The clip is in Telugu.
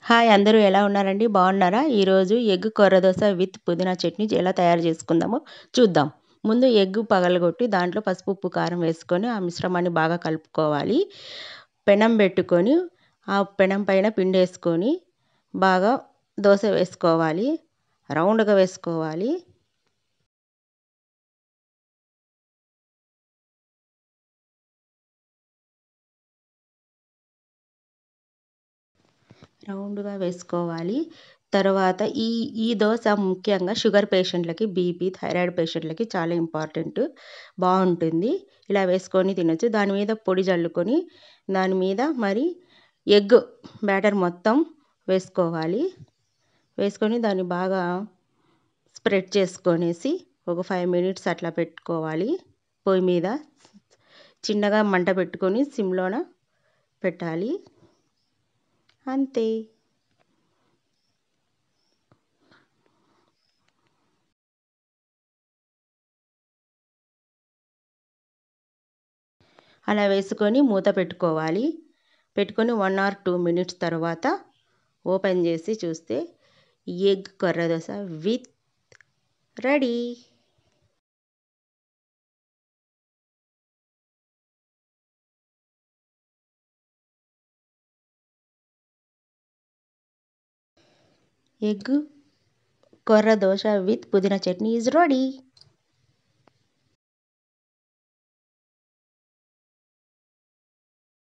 హాయ్ అందరూ ఎలా ఉన్నారండి? బాగున్నారా? ఈరోజు ఎగ్ కొర్ర దోస విత్ పుదీనా చట్నీ ఎలా తయారు చేసుకుందామో చూద్దాం. ముందు ఎగ్ పగలగొట్టి దాంట్లో పసుపు, ఉప్పు, కారం వేసుకొని ఆ మిశ్రమాన్ని బాగా కలుపుకోవాలి. పెనం పెట్టుకొని ఆ పెనం పైన పిండేసుకొని బాగా దోస వేసుకోవాలి. రౌండ్‌గా వేసుకోవాలి. రౌండ్‌గా వేసుకోవాలి. తర్వాత ఈ ఈ దోస ముఖ్యంగా షుగర్ పేషెంట్‌లకి, బీపీ, థైరాయిడ్ పేషెంట్‌లకి చాలా ఇంపార్టెంట్. బావుంటుంది. ఇలా వేసుకొని తినొచ్చు. దాని మీద పొడి జల్లుకొని, దాని మీద మరి ఎగ్ బ్యాటర్ మొత్తం వేసుకోవాలి. వేసుకొని దాన్ని బాగా స్ప్రెడ్ చేసుకొనేసి ఒక 5 మినిట్స్ అట్లా పెట్టుకోవాలి పొయ్యి మీద. చిన్నగా మంట పెట్టుకొని సిమ్‌లోన పెట్టాలి. అంతే. అలా వేసుకొని మూత పెట్టుకోవాలి. పెట్టుకొని 1 ఆర్ 2 మినిట్స్ తర్వాత ఓపెన్ చేసి చూస్తే ఎగ్ కొర్ర దోస విత్ రెడీ. ఎగ్ కొర్ర దోస విత్ పుదీనా చట్నీ ఈజ్ రెడీ.